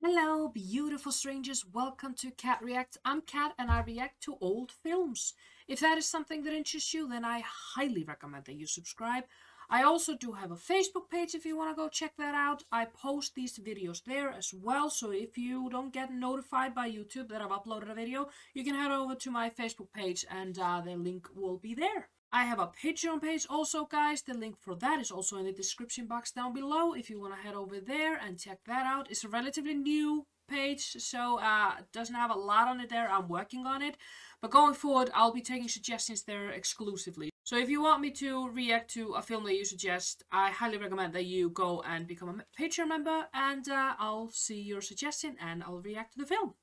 Hello, beautiful strangers. Welcome to Cat Reacts. I'm Cat and I react to old films. If that is something that interests you, then I highly recommend that you subscribe. I also do have a Facebook page if you want to go check that out. I post these videos there as well, so if you don't get notified by YouTube that I've uploaded a video, you can head over to my Facebook page and the link will be there. I have a Patreon page also, guys. The link for that is also in the description box down below if you want to head over there and check that out. It's a relatively new page, so it doesn't have a lot on it there. I'm working on it. But going forward, I'll be taking suggestions there exclusively. So if you want me to react to a film that you suggest, I highly recommend that you go and become a Patreon member, and I'll see your suggestion and I'll react to the film.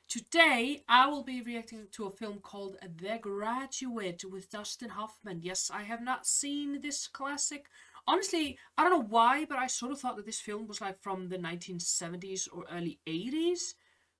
Today, I will be reacting to a film called The Graduate with Dustin Hoffman. Yes, I have not seen this classic. Honestly, I don't know why, but I sort of thought that this film was like from the 1970s or early 80s.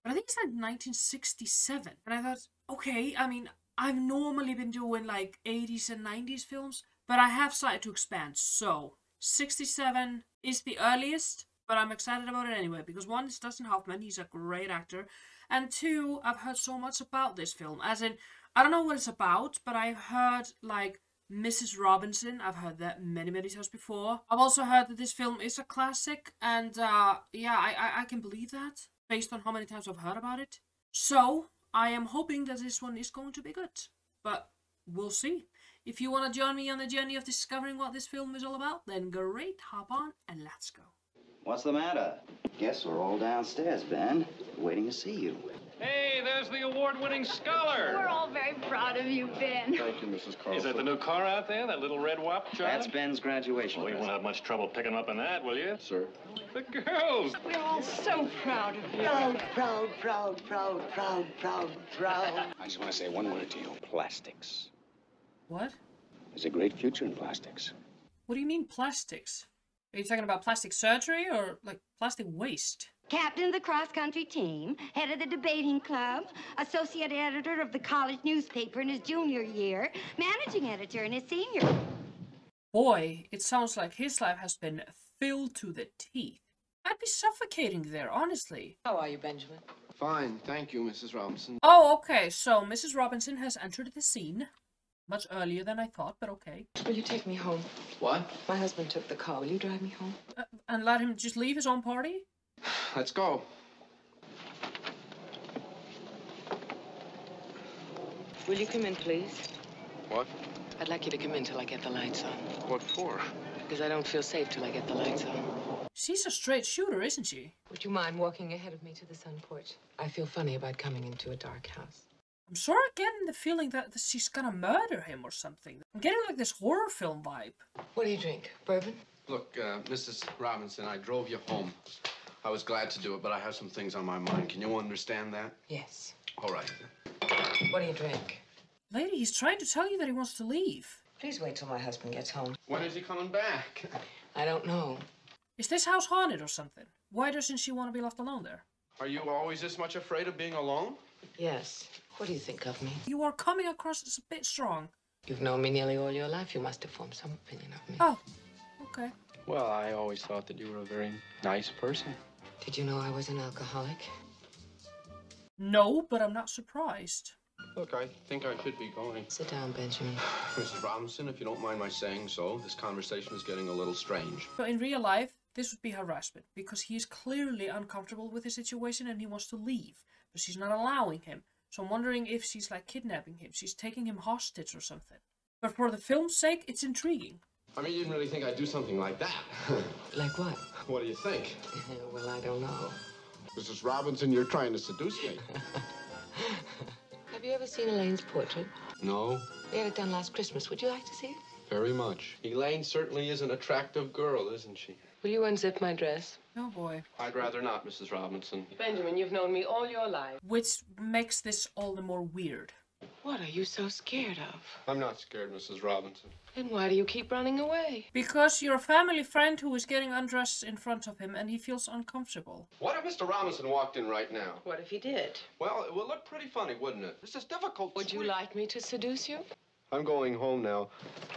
But I think it's like 1967. And I thought, okay, I mean, I've normally been doing like 80s and 90s films, but I have started to expand. So, 67 is the earliest, but I'm excited about it anyway, because one, it's Dustin Hoffman, he's a great actor. And two, I've heard so much about this film. As in, I don't know what it's about, but I've heard, like, Mrs. Robinson. I've heard that many, many times before. I've also heard that this film is a classic. And, yeah, I can believe that, based on how many times I've heard about it. So, I am hoping that this one is going to be good. But, we'll see. If you want to join me on the journey of discovering what this film is all about, then great, hop on and let's go. What's the matter? Guess we're all downstairs, Ben. Waiting to see you. Hey, there's the award-winning scholar. We're all very proud of you, Ben. Thank you, Mrs. Carlson. Is that the new car out there, that little red wop, John? That's Ben's graduation Well, you won't present. have much trouble picking up on that, will you? Sir. The girls. We're all so proud of you. Proud. I just want to say one word to you. Plastics. What? There's a great future in plastics. What do you mean plastics? Are you talking about plastic surgery or like plastic waste? Captain of the cross-country team, head of the debating club, associate editor of the college newspaper in his junior year, managing editor in his senior. Boy, it sounds like his life has been filled to the teeth. I'd be suffocating there, honestly. How are you, Benjamin? Fine, thank you, Mrs. Robinson. Oh, okay, so Mrs. Robinson has entered the scene. Much earlier than I thought, but okay. Will you take me home? What? My husband took the car. Will you drive me home? And let him just leave his own party? Let's go. Will you come in, please? What? I'd like you to come in till I get the lights on. What for? Because I don't feel safe till I get the lights on. She's a straight shooter, isn't she? Would you mind walking ahead of me to the sun porch? I feel funny about coming into a dark house. I'm sort of getting the feeling that she's gonna murder him or something. I'm getting like this horror film vibe. What do you drink? Bourbon? Look, Mrs. Robinson, I drove you home. I was glad to do it, but I have some things on my mind. Can you understand that? Yes. All right. What do you drink? Lady, he's trying to tell you that he wants to leave. Please wait till my husband gets home. When is he coming back? I don't know. Is this house haunted or something? Why doesn't she want to be left alone there? Are you always this much afraid of being alone? Yes. What do you think of me? You are coming across as a bit strong. You've known me nearly all your life. You must have formed some opinion of me. Oh, okay. Well, I always thought that you were a very nice person. Did you know I was an alcoholic? No, but I'm not surprised. Look, I think I should be going. Sit down, Benjamin. Mrs. Robinson, if you don't mind my saying so, this conversation is getting a little strange. But in real life, this would be harassment, because he is clearly uncomfortable with the situation and he wants to leave, but she's not allowing him. So I'm wondering if she's like kidnapping him, she's taking him hostage or something. But for the film's sake, it's intriguing. I mean, you didn't really think I'd do something like that. Like what? What do you think? Well, I don't know. Mrs. Robinson, you're trying to seduce me. Have you ever seen Elaine's portrait? No, We had it done last Christmas. Would you like to see it? very much. Elaine certainly is an attractive girl, isn't she? Will you unzip my dress? Oh boy. I'd rather not, Mrs. Robinson. Benjamin, you've known me all your life. Which makes this all the more weird. What are you so scared of? I'm not scared, Mrs. Robinson. Then why do you keep running away? Because you're a family friend who is getting undressed in front of him and he feels uncomfortable. What if Mr. Robinson walked in right now? What if he did? Well, it would look pretty funny, wouldn't it? This is difficult. Would you like me to seduce you? I'm going home now.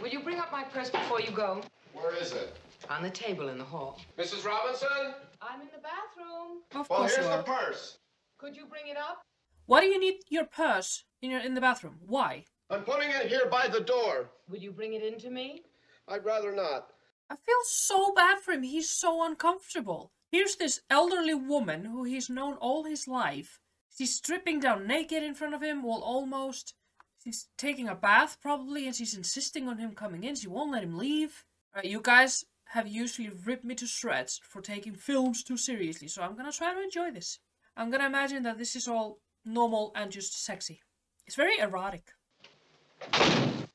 Will you bring up my purse before you go? Where is it? On the table in the hall. Mrs. Robinson? I'm in the bathroom. Of Well, course here's you the are. purse. Could you bring it up? Why do you need your purse in the bathroom? Why? I'm putting it here by the door. Would you bring it in to me? I'd rather not. I feel so bad for him. He's so uncomfortable. Here's this elderly woman who he's known all his life. She's stripping down naked in front of him, well, almost. She's taking a bath, probably, and she's insisting on him coming in. She won't let him leave. You guys have usually ripped me to shreds for taking films too seriously, so I'm gonna try to enjoy this. I'm gonna imagine that this is all normal and just sexy. It's very erotic.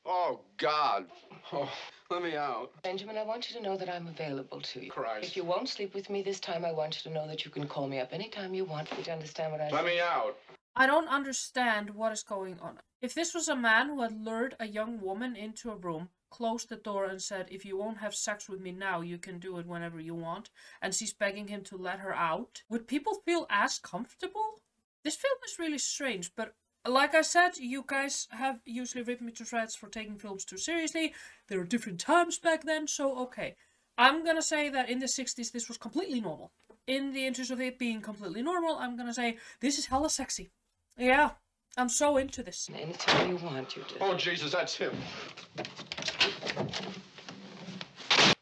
Oh, God. Oh, let me out. Benjamin, I want you to know that I'm available to you. Christ. If you won't sleep with me this time, I want you to know that you can call me up anytime you want. Do you understand what I Let me out. I don't understand what is going on. If this was a man who had lured a young woman into a room, closed the door and said, if you won't have sex with me now, you can do it whenever you want, and she's begging him to let her out, would people feel as comfortable? This film is really strange, but like I said, you guys have usually ripped me to shreds for taking films too seriously. There were different times back then, so okay. I'm gonna say that in the 60s this was completely normal. In the interest of it being completely normal, I'm gonna say this is hella sexy. Yeah, I'm so into this. Anytime you want, you do. Oh, Jesus, that's him.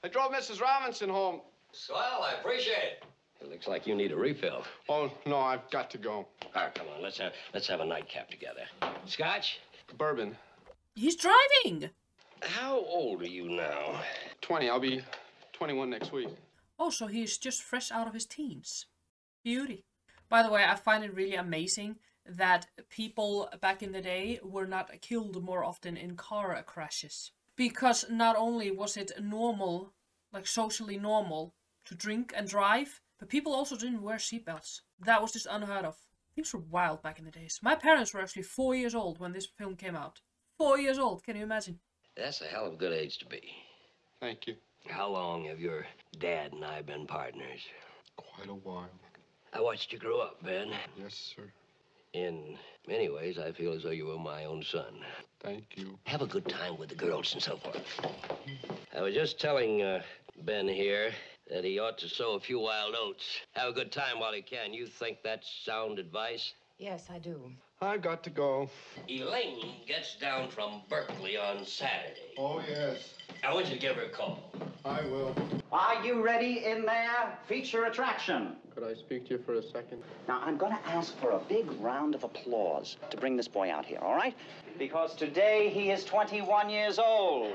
I drove Mrs. Robinson home. Swell, I appreciate it. It looks like you need a refill. Oh, no, I've got to go. All right, come on, let's have a nightcap together. Scotch? Bourbon. He's driving! How old are you now? 20. I'll be 21 next week. Oh, so he's just fresh out of his teens. Beauty. By the way, I find it really amazing that people back in the day were not killed more often in car crashes. Because not only was it normal, like socially normal, to drink and drive, but people also didn't wear seatbelts. That was just unheard of. Things were wild back in the days. My parents were actually 4 years old when this film came out. 4 years old, can you imagine? That's a hell of a good age to be. Thank you. How long have your dad and I been partners? Quite a while. I watched you grow up, Ben. Yes, sir. In many ways, I feel as though you were my own son. Thank you. Have a good time with the girls and so forth. I was just telling Ben here that he ought to sow a few wild oats. Have a good time while he can. You think that's sound advice? Yes, I do. I've got to go. Elaine gets down from Berkeley on Saturday. Oh, yes. I want you to give her a call. I will. Are you ready in there? Feature attraction. Could I speak to you for a second? Now, I'm going to ask for a big round of applause to bring this boy out here, all right? Because today he is 21 years old.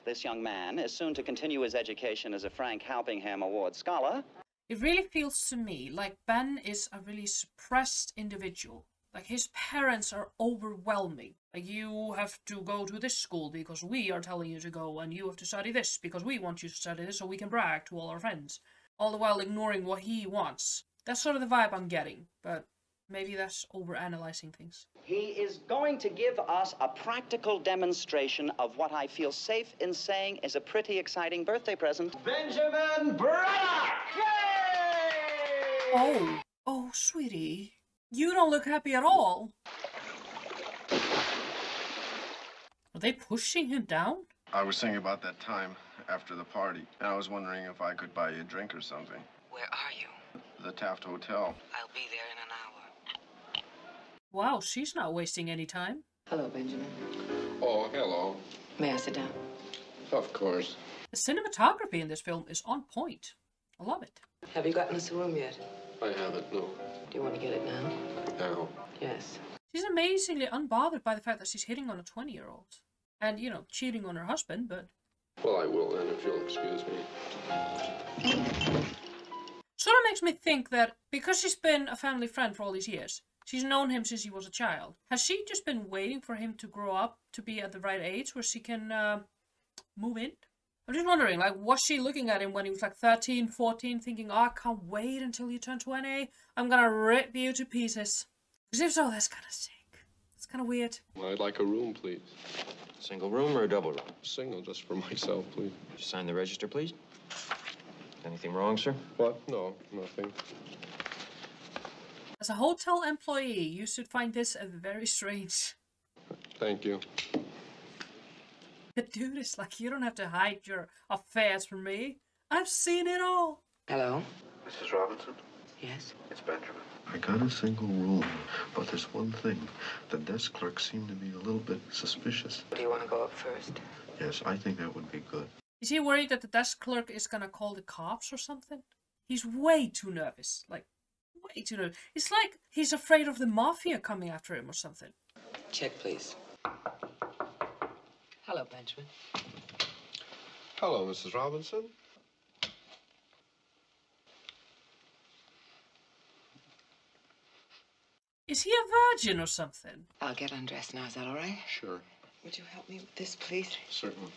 This young man is soon to continue his education as a Frank Halpingham Award scholar. It really feels to me like Ben is a really suppressed individual. Like his parents are overwhelming. Like, you have to go to this school because we are telling you to go, and you have to study this because we want you to study this so we can brag to all our friends. All the while ignoring what he wants. That's sort of the vibe I'm getting, but maybe that's overanalyzing things. He is going to give us a practical demonstration of what I feel safe in saying is a pretty exciting birthday present. Benjamin Braddock! Yay! Oh, sweetie. You don't look happy at all. Are they pushing him down? I was thinking about that time after the party, and I was wondering if I could buy you a drink or something. Where are you? The Taft Hotel. I'll be there in an hour. Wow, she's not wasting any time. Hello, Benjamin. Oh, hello. May I sit down? Of course. The cinematography in this film is on point. I love it. Have you gotten us a room yet? I haven't, no. Do you want to get it now? Now. Yes. She's amazingly unbothered by the fact that she's hitting on a 20-year-old. And, you know, cheating on her husband, but... Well, I will then, if you'll excuse me. Sort of makes me think that because she's been a family friend for all these years, she's known him since he was a child, has she just been waiting for him to grow up to be at the right age where she can move in? I'm just wondering, like, was she looking at him when he was like 13, 14, thinking, oh, I can't wait until you turn 20, I'm gonna rip you to pieces. Because if so, that's kind of sick. It's kind of weird. I'd like a room, please. Single room or a double room? Single, just for myself, please. Would you sign the register, please? Anything wrong, sir? What? No, nothing. As a hotel employee, you should find this very strange. Thank you. But dude, it's like, you don't have to hide your affairs from me. I've seen it all. Hello? Mrs. Robinson? Yes? It's Benjamin. I got a single room, but there's one thing. The desk clerks seem to be a little bit suspicious. Do you want to go up first? Yes, I think that would be good. Is he worried that the desk clerk is gonna call the cops or something? He's way too nervous. Like, way too nervous. It's like he's afraid of the mafia coming after him or something. Check, please. Hello, Benjamin. Hello, Mrs. Robinson. Is he a virgin or something? I'll get undressed now. Is that all right? Sure. Would you help me with this, please? Certainly.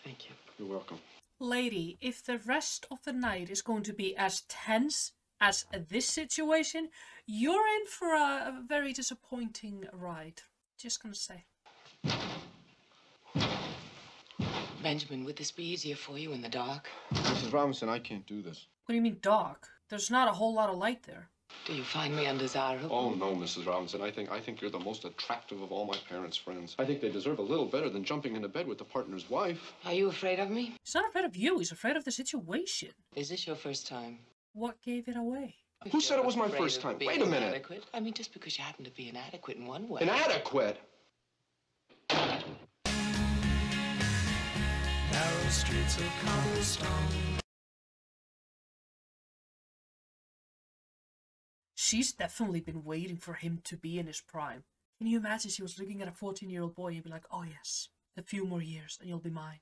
Thank you. You're welcome. Lady, if the rest of the night is going to be as tense as this situation, you're in for a very disappointing ride. Just gonna say. Benjamin, would this be easier for you in the dark? Mrs. Robinson, I can't do this. What do you mean dark? There's not a whole lot of light there. Do you find me undesirable? Oh, no, Mrs. Robinson. I think you're the most attractive of all my parents' friends. I think they deserve a little better than jumping into bed with the partner's wife. Are you afraid of me? He's not afraid of you, he's afraid of the situation. Is this your first time? What gave it away? Who said it was my first time? Wait a minute. Inadequate? I mean, just because you happen to be inadequate in one way. Inadequate? Narrow streets of cobblestone. She's definitely been waiting for him to be in his prime. Can you imagine she was looking at a 14-year-old boy and be like, oh yes, a few more years and you'll be mine.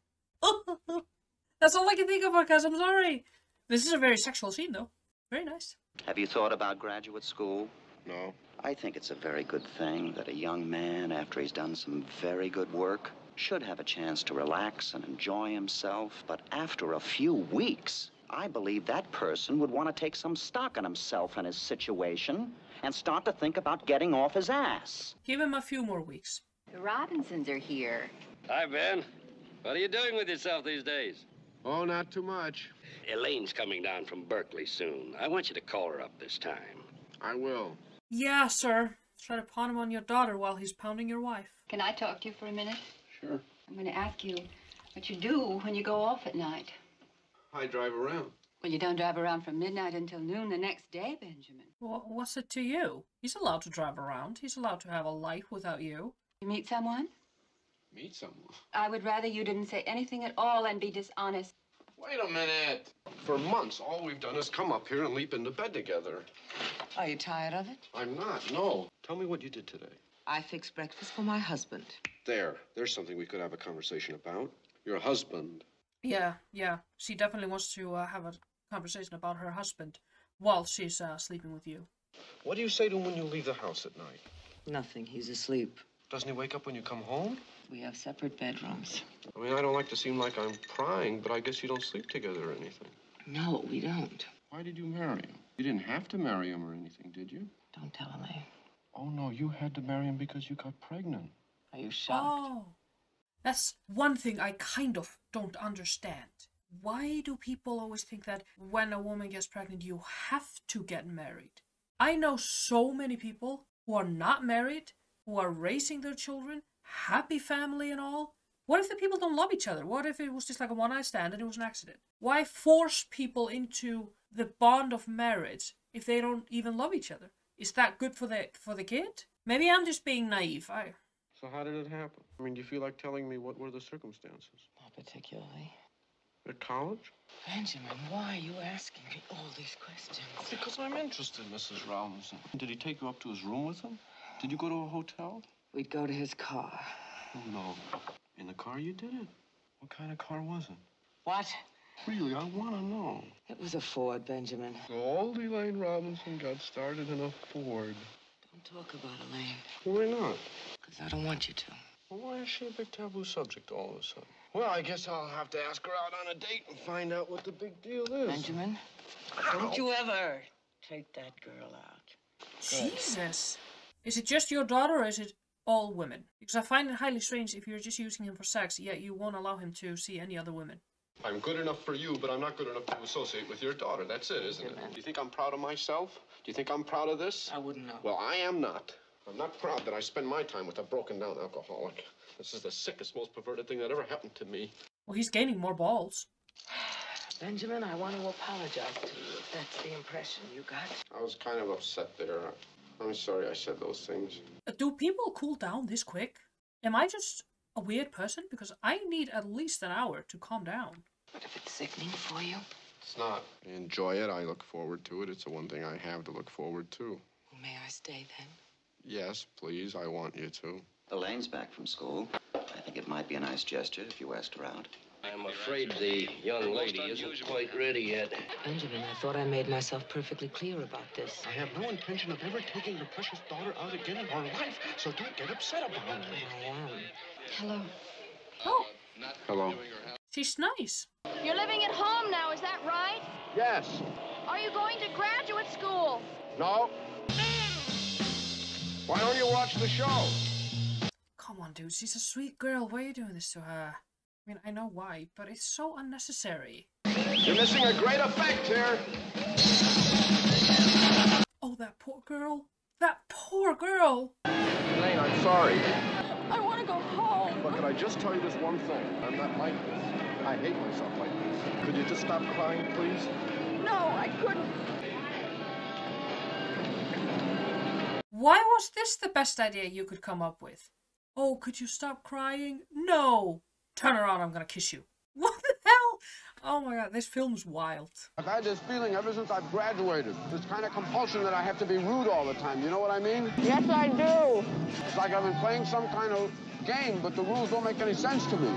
That's all I can think of, guys. I'm sorry. This is a very sexual scene, though. Very nice. Have you thought about graduate school? No. I think it's a very good thing that a young man, after he's done some very good work, should have a chance to relax and enjoy himself. But after a few weeks, I believe that person would want to take some stock in himself and his situation and start to think about getting off his ass. Give him a few more weeks. The Robinsons are here. Hi, Ben. What are you doing with yourself these days? Oh, not too much. Elaine's coming down from Berkeley soon. I want you to call her up this time. I will. Yeah, sir. Try to pawn him on your daughter while he's pounding your wife. Can I talk to you for a minute? Sure. I'm going to ask you what you do when you go off at night. I drive around. Well, you don't drive around from midnight until noon the next day, Benjamin. Well, what's it to you? He's allowed to drive around. He's allowed to have a life without you. You meet someone? Meet someone? I would rather you didn't say anything at all and be dishonest. Wait a minute. For months, all we've done is come up here and leap into bed together. Are you tired of it? I'm not, no. Tell me what you did today. I fixed breakfast for my husband. There's something we could have a conversation about. Your husband. Yeah. She definitely wants to have a conversation about her husband while she's sleeping with you. What do you say to him when you leave the house at night? Nothing. He's asleep. Doesn't he wake up when you come home? We have separate bedrooms. I mean, I don't like to seem like I'm prying, but I guess you don't sleep together or anything. No, we don't. Why did you marry him? You didn't have to marry him or anything, did you? Don't tell Elaine. Oh, no, you had to marry him because you got pregnant. Are you shocked? Oh, that's one thing I kind of don't understand. Why do people always think that when a woman gets pregnant, you have to get married? I know so many people who are not married, who are raising their children, happy family and all. What if the people don't love each other? What if it was just like a one-night stand and it was an accident? Why force people into the bond of marriage if they don't even love each other? Is that good for the kid? Maybe I'm just being naive. So how did it happen? I mean, do you feel like telling me what were the circumstances? Not particularly. At college? Benjamin, why are you asking me all these questions? Because I'm interested, Mrs. Robinson. Did he take you up to his room with him? Did you go to a hotel? We'd go to his car. Oh, no. In the car you did it? What kind of car was it? What? Really, I want to know. It was a Ford, Benjamin. So old Elaine Robinson got started in a Ford. Don't talk about Elaine. Why not? Because I don't want you to. Well, why is she a big taboo subject all of a sudden? Well, I guess I'll have to ask her out on a date and find out what the big deal is. Benjamin, don't you ever take that girl out. Jesus. Is it just your daughter or is it all women? Because I find it highly strange if you're just using him for sex, yet you won't allow him to see any other women. I'm good enough for you, but I'm not good enough to associate with your daughter. That's it, isn't it? Do you think I'm proud of myself? Do you think I'm proud of this? I wouldn't know. Well, I am not. I'm not proud that I spend my time with a broken-down alcoholic. This is the sickest, most perverted thing that ever happened to me. Well, he's gaining more balls. Benjamin, I want to apologize to you if that's the impression you got. I was kind of upset there. I'm sorry I said those things. Do people cool down this quick? Am I just a weird person? Because I need at least an hour to calm down. But if it's sickening for you? It's not. I enjoy it. I look forward to it. It's the one thing I have to look forward to. May I stay then? Yes, please. I want you to. Elaine's back from school. I think it might be a nice gesture if you asked her out. I'm afraid the young lady isn't quite ready yet. Benjamin, I thought I made myself perfectly clear about this. I have no intention of ever taking your precious daughter out again in her life, so don't get upset about it. I am. Hello. Oh, Hello. she's nice. You're living at home now, is that right? Yes. Are you going to graduate school? No. Why don't you watch the show? Come on, dude. She's a sweet girl. Why are you doing this to her? I mean, I know why, but it's so unnecessary. You're missing a great effect here. Oh, that poor girl. That poor girl. Elaine, I'm sorry. I want to go home. But could I just tell you this one thing? I'm not like this. I hate myself like this. Could you just stop crying, please? No, I couldn't. Why was this the best idea you could come up with? Oh, could you stop crying? No. Turn around, I'm gonna kiss you. What the hell? Oh my god, this film's wild. I've had this feeling ever since I've graduated. This kind of compulsion that I have to be rude all the time. You know what I mean? Yes, I do. It's like I've been playing some kind of game, but the rules don't make any sense to me.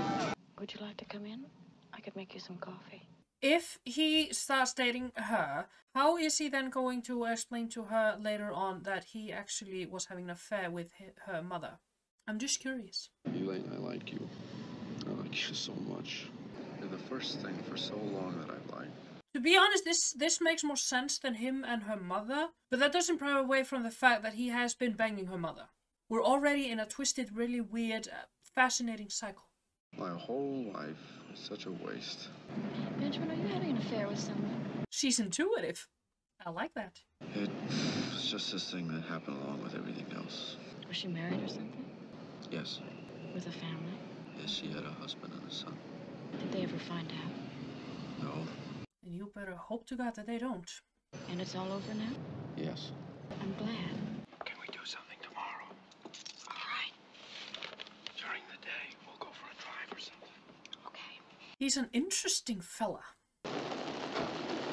Would you like to come in? I could make you some coffee. If he starts dating her, how is he then going to explain to her later on that he actually was having an affair with her mother? I'm just curious. Elaine, I like you. I like you so much. You're the first thing for so long that I've liked. To be honest, this makes more sense than him and her mother, but that doesn't pry away from the fact that he has been banging her mother. We're already in a twisted, really weird, fascinating cycle. My whole life is such a waste. Benjamin, are you having an affair with someone? She's intuitive. I like that. It's just this thing that happened along with everything else. Was she married or something? Yes. With a family? Yes, she had a husband and a son. Did they ever find out? No. And you better hope to God that they don't. And it's all over now? Yes. I'm glad. Can we do something tomorrow? All right. During the day, we'll go for a drive or something. Okay. He's an interesting fella.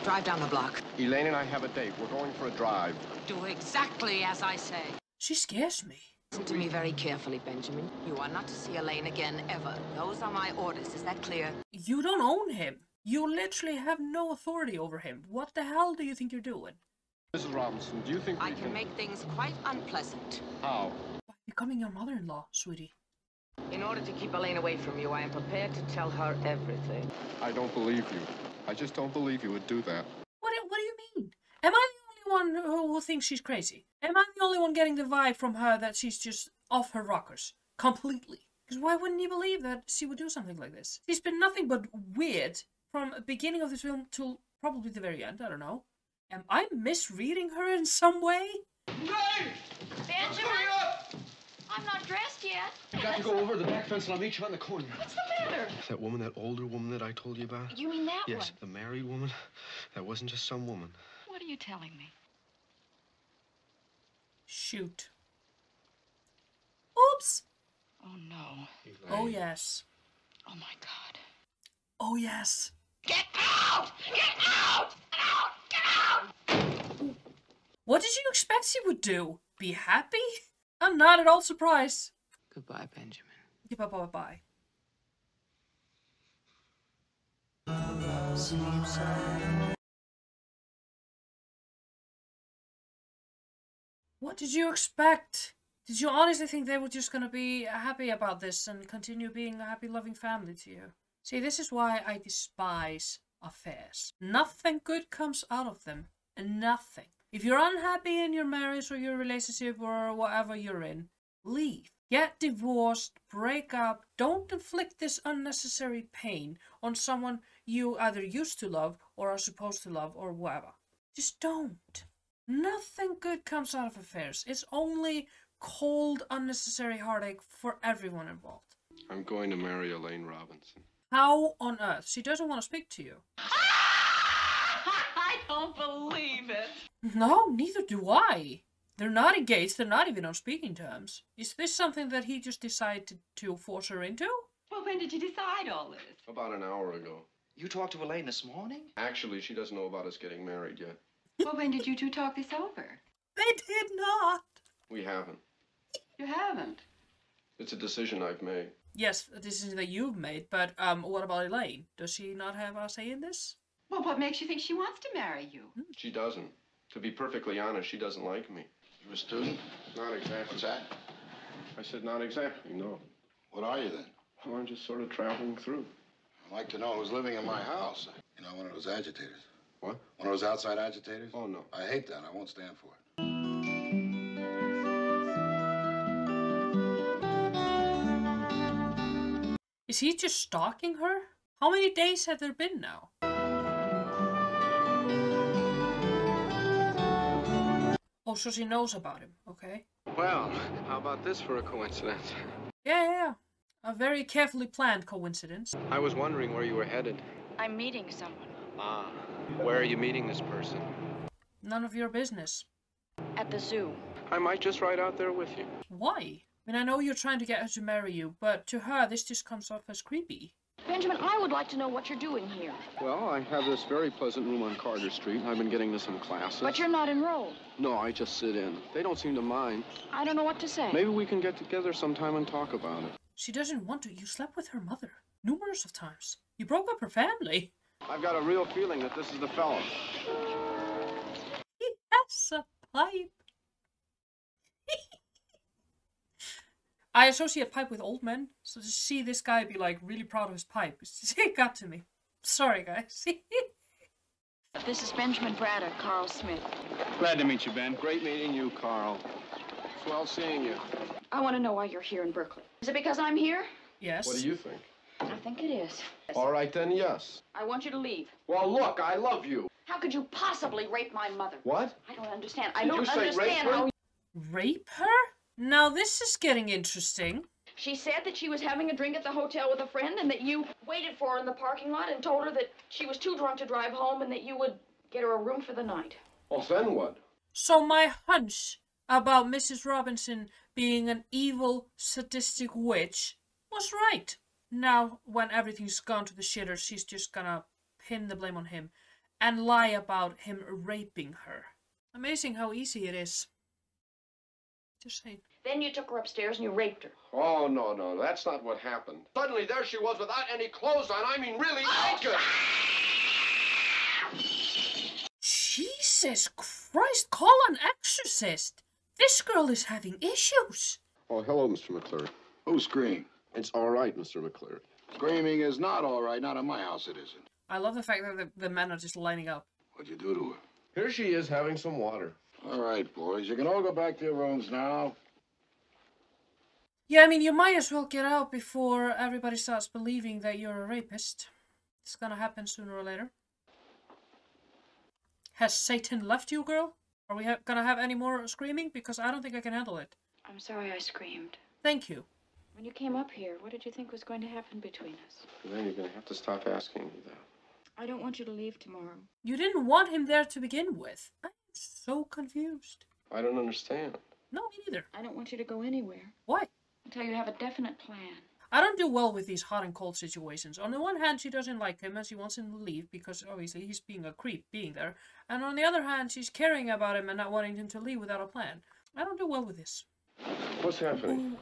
Drive down the block. Elaine and I have a date. We're going for a drive. Do exactly as I say. She scares me. Listen to me very carefully, Benjamin. You are not to see Elaine again, ever. Those are my orders. Is that clear? You don't own him. You literally have no authority over him. What the hell do you think you're doing? Mrs. Robinson, do you think I can make things quite unpleasant. How? By becoming your mother-in-law, sweetie. In order to keep Elaine away from you, I am prepared to tell her everything. I don't believe you. I just don't believe you would do that. What do you mean? Am I the only one who thinks she's crazy? Am I the only one getting the vibe from her that she's just off her rockers? Completely. Because why wouldn't you believe that she would do something like this? She's been nothing but weird from the beginning of the film till probably the very end. I don't know. Am I misreading her in some way? Elaine! Benjamin! I'm not dressed yet. You got to go over the back fence and I'll meet you on the corner. What's the matter? That woman, that older woman that I told you about? You mean that one? Yes, the married woman. That wasn't just some woman. What are you telling me? Shoot. Oops. Oh, no. Oh, yes. Oh, my God. Oh, yes. Get out! Get out! Out! Get out! What did you expect she would do? Be happy? I'm not at all surprised. Goodbye, Benjamin. Bye-bye. What did you expect? Did you honestly think they were just gonna be happy about this and continue being a happy, loving family to you? See, this is why I despise affairs. Nothing good comes out of them. Nothing. If you're unhappy in your marriage or your relationship or whatever you're in, leave. Get divorced, break up. Don't inflict this unnecessary pain on someone you either used to love or are supposed to love or whatever. Just don't. Nothing good comes out of affairs. It's only cold, unnecessary heartache for everyone involved. I'm going to marry Elaine Robinson. How on earth? She doesn't want to speak to you. can't believe it. No, neither do I. They're not engaged, they're not even on speaking terms. Is this something that he just decided to force her into? Well, when did you decide all this? About an hour ago. You talked to Elaine this morning? Actually, she doesn't know about us getting married yet. Well, when did you two talk this over? They did not. We haven't. You haven't. It's a decision I've made. Yes, a decision that you've made, but what about Elaine? Does she not have a say in this? Well, what makes you think she wants to marry you? She doesn't. To be perfectly honest, she doesn't like me. You a student? Not exactly. What's that? I said not exactly, no. What are you then? Well, I'm just sort of traveling through. I'd like to know who's living in my house. You know, one of those agitators. What? One of those outside agitators? Oh, no. I hate that. I won't stand for it. Is he just stalking her? How many days have there been now? Oh, so she knows about him, okay. Well, how about this for a coincidence? Yeah. A very carefully planned coincidence. I was wondering where you were headed. I'm meeting someone. Ah, where are you meeting this person? None of your business. At the zoo. I might just ride out there with you. Why? I mean, I know you're trying to get her to marry you, but to her, this just comes off as creepy. Benjamin, I would like to know what you're doing here. Well, I have this very pleasant room on Carter Street. I've been getting to some classes. But you're not enrolled. No, I just sit in. They don't seem to mind. I don't know what to say. Maybe we can get together sometime and talk about it. She doesn't want to. You slept with her mother numerous of times. You broke up her family. I've got a real feeling that this is the fellow. He has a pipe. I associate pipe with old men, so to see this guy be like really proud of his pipe, it got to me. Sorry, guys. This is Benjamin Braddock, Carl Smith. Glad to meet you, Ben. Great meeting you, Carl. Swell seeing you. I want to know why you're here in Berkeley. Is it because I'm here? Yes. What do you think? I think it is. All right, then, yes. I want you to leave. Well, look, I love you. How could you possibly rape my mother? What? I don't understand. I Did don't you say understand rape her? how... Rape her? Now this is getting interesting. She said that she was having a drink at the hotel with a friend and that you waited for her in the parking lot and told her that she was too drunk to drive home and that you would get her a room for the night. Well, then what? So my hunch about Mrs. Robinson being an evil, sadistic witch was right. Now, when everything's gone to the shitter, she's just gonna pin the blame on him and lie about him raping her. Amazing how easy it is. Just saying. Then you took her upstairs and you raped her. Oh, no, that's not what happened. Suddenly, there she was without any clothes on. I mean, really naked. Jesus Christ, call an exorcist. This girl is having issues. Oh, hello, Mr. McClure. Who screamed? It's all right, Mr. McClure. Screaming is not all right. Not in my house, it isn't. I love the fact that the men are just lining up. What'd you do to her? Here she is having some water. All right, boys. You can all go back to your rooms now. Yeah, I mean, you might as well get out before everybody starts believing that you're a rapist. It's gonna happen sooner or later. Has Satan left you, girl? Are we gonna have any more screaming? Because I don't think I can handle it. I'm sorry I screamed. Thank you. When you came up here, what did you think was going to happen between us? Then you're going to have to stop asking me that. I don't want you to leave tomorrow. You didn't want him there to begin with. I'm so confused. I don't understand. No, me neither. I don't want you to go anywhere. Why? Until you have a definite plan. I don't do well with these hot and cold situations. On the one hand, she doesn't like him and she wants him to leave because obviously he's being a creep being there. And on the other hand, she's caring about him and not wanting him to leave without a plan. I don't do well with this. What's happening?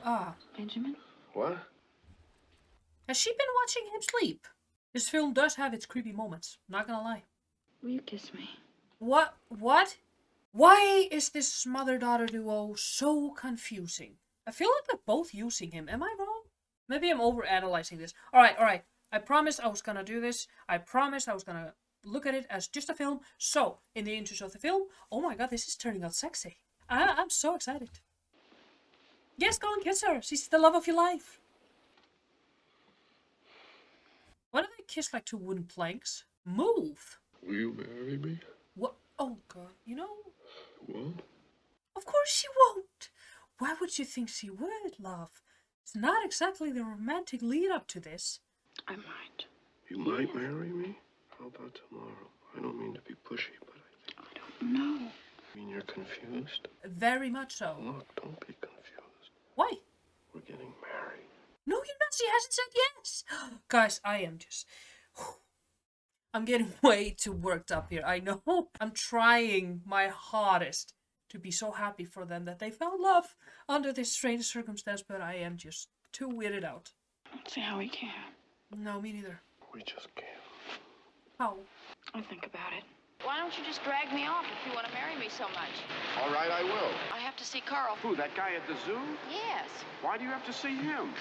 Benjamin? What? Has she been watching him sleep? This film does have its creepy moments, not gonna lie. Will you kiss me? What? Why is this mother-daughter duo so confusing? I feel like they're both using him. Am I wrong? Maybe I'm overanalyzing this. Alright. I promised I was gonna do this. I promised I was gonna look at it as just a film. So, in the interest of the film, oh my god, this is turning out sexy. I'm so excited. Yes, go and kiss her. She's the love of your life. Why do they kiss like two wooden planks? Move. Will you marry me? What? Oh god, you know? What? Of course she won't. Why would you think she would, love? It's not exactly the romantic lead-up to this. I might. You might marry me? How about tomorrow? I don't mean to be pushy, but No. I mean, you're confused? Very much so. Look, don't be confused. Why? We're getting married. No, you're not. She hasn't said yes. Guys, I am just... I'm getting way too worked up here. I know. I'm trying my hardest to be so happy for them that they found love under this strange circumstance, but I am just too weirded out. Let's see how we can. No, me neither. We just can't. How? I'll think about it. Why don't you just drag me off if you want to marry me so much? All right, I will. I have to see Carl. Who, that guy at the zoo? Yes. Why do you have to see him?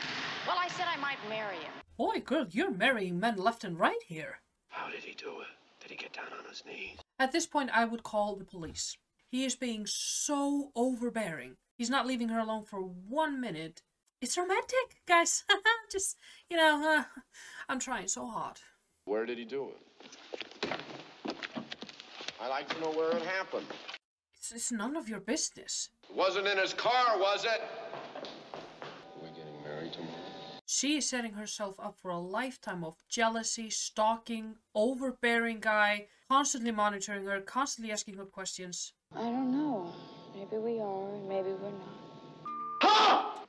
Well, I said I might marry him. Boy, girl, you're marrying men left and right here. How did he do it? Did he get down on his knees? At this point, I would call the police. He is being so overbearing. He's not leaving her alone for 1 minute. It's romantic, guys. Just, you know, I'm trying so hard. Where did he do it? I'd like to know where it happened. It's none of your business. It wasn't in his car, was it? We're getting married tomorrow. She is setting herself up for a lifetime of jealousy, stalking, overbearing guy, constantly monitoring her, constantly asking her questions. I don't know. Maybe we are, and maybe we're not. Ha!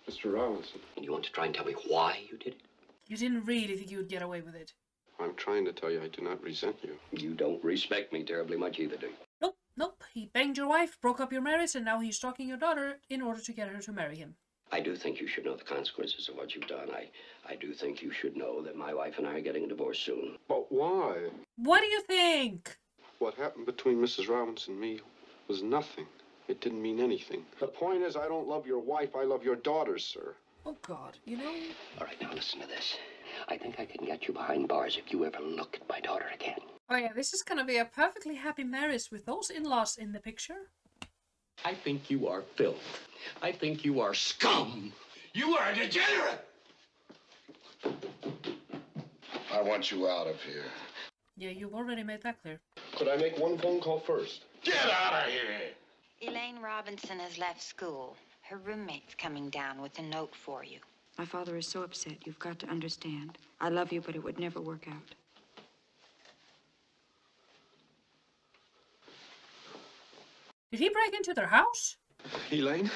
Mr. Robinson. And you want to try and tell me why you did it? You didn't really think you would get away with it. I'm trying to tell you I do not resent you. You don't respect me terribly much either, do you? Nope, nope. He banged your wife, broke up your marriage, and now he's stalking your daughter in order to get her to marry him. I do think you should know the consequences of what you've done. I do think you should know that my wife and I are getting a divorce soon. But why? What do you think? What happened between Mrs. Robinson and me was nothing. It didn't mean anything. The point is, I don't love your wife, I love your daughters, sir. Oh, God, you know... All right, now listen to this. I think I can get you behind bars if you ever look at my daughter again. Oh, yeah, this is gonna be a perfectly happy marriage with those in-laws in the picture. I think you are filth. I think you are scum. You are a degenerate! I want you out of here. Yeah, you've already made that clear. Could I make one phone call first? Get out of here! Elaine Robinson has left school. Her roommate's coming down with a note for you. My father is so upset. You've got to understand. I love you, but it would never work out. Did he break into their house? Elaine?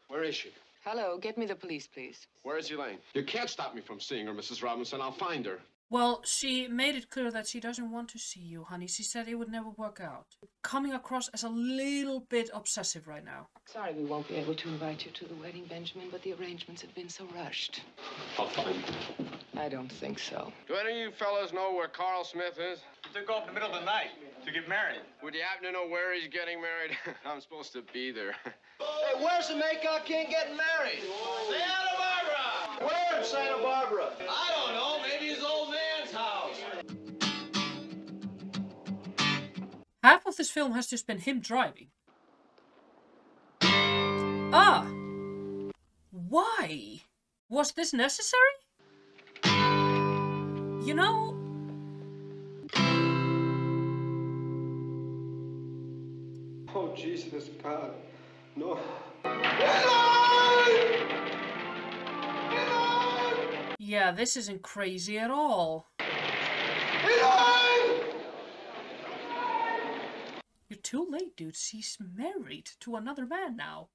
Where is she? Hello, get me the police, please. Where is Elaine? You can't stop me from seeing her, Mrs. Robinson. I'll find her. Well, she made it clear that she doesn't want to see you, honey. She said it would never work out. Coming across as a little bit obsessive right now. Sorry we won't be able to invite you to the wedding, Benjamin, but the arrangements have been so rushed. I'll find her. I don't think so. Do any of you fellas know where Carl Smith is? He took off in the middle of the night to get married. Would you happen to know where he's getting married? I'm supposed to be there. Hey, where's the Maycock King getting married? Santa Barbara! Where in Santa Barbara? I don't know. Maybe his old man's house. Half of this film has just been him driving. Ah! Why? Was this necessary? You know... Oh, Jesus, God. No. Yeah, this isn't crazy at all. You're too late, dude. She's married to another man now.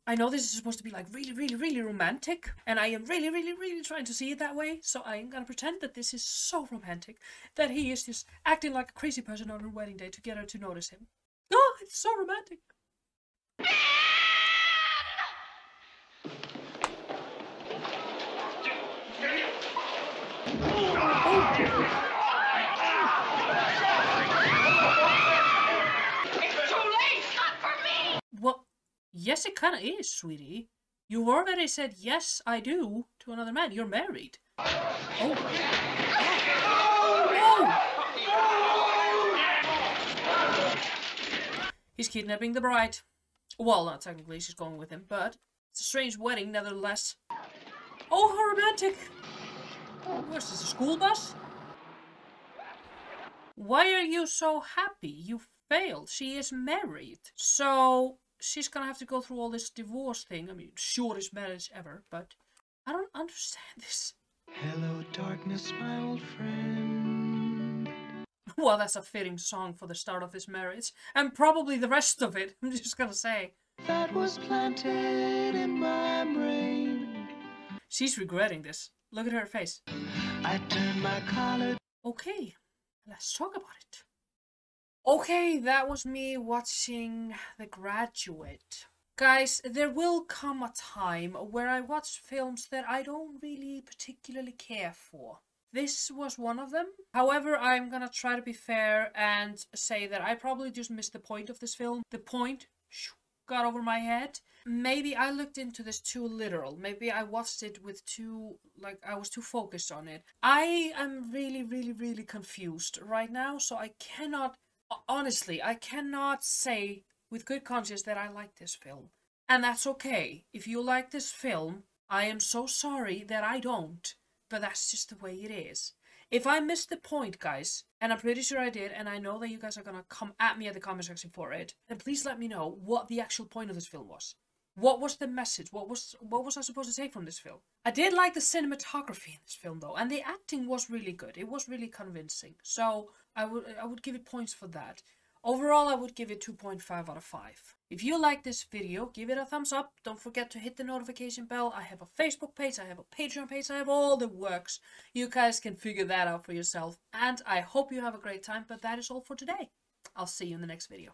I know this is supposed to be like really, really, really romantic, and I am really, really, really trying to see it that way, so I'm gonna pretend that this is so romantic that he is just acting like a crazy person on her wedding day to get her to notice him. Oh, it's so romantic. It's too late! Not for me! Well, yes, it kind of is, sweetie. You already said, yes, I do, to another man. You're married. Oh. Oh. He's kidnapping the bride. Well, not technically, she's going with him, but it's a strange wedding, nevertheless. Oh, how romantic! Where's this, a school bus? Why are you so happy? You failed. She is married. So... she's gonna have to go through all this divorce thing. I mean, shortest marriage ever, but I don't understand this. Hello, darkness, my old friend. Well, that's a fitting song for the start of this marriage. And probably the rest of it, I'm just gonna say. That was planted in my brain. She's regretting this. Look at her face. I turned my collar. Okay, let's talk about it. Okay, that was me watching The Graduate. Guys, there will come a time where I watch films that I don't really particularly care for. This was one of them. However, I'm gonna try to be fair and say that I probably just missed the point of this film. The point got over my head. Maybe I looked into this too literal. Maybe I watched it with too, like, I was too focused on it. I am really confused right now, so I cannot, honestly, I cannot say with good conscience that I like this film. And that's okay. If you like this film, I am so sorry that I don't, but that's just the way it is. If I missed the point, guys, and I'm pretty sure I did, and I know that you guys are gonna come at me at the comment section for it, then please let me know what the actual point of this film was. What was the message? What was I supposed to take from this film? I did like the cinematography in this film though, and the acting was really good. It was really convincing. So I would give it points for that. Overall, I would give it 2.5 out of 5. If you like this video, give it a thumbs up. Don't forget to hit the notification bell. I have a Facebook page, I have a Patreon page, I have all the works. You guys can figure that out for yourself. And I hope you have a great time, but that is all for today. I'll see you in the next video.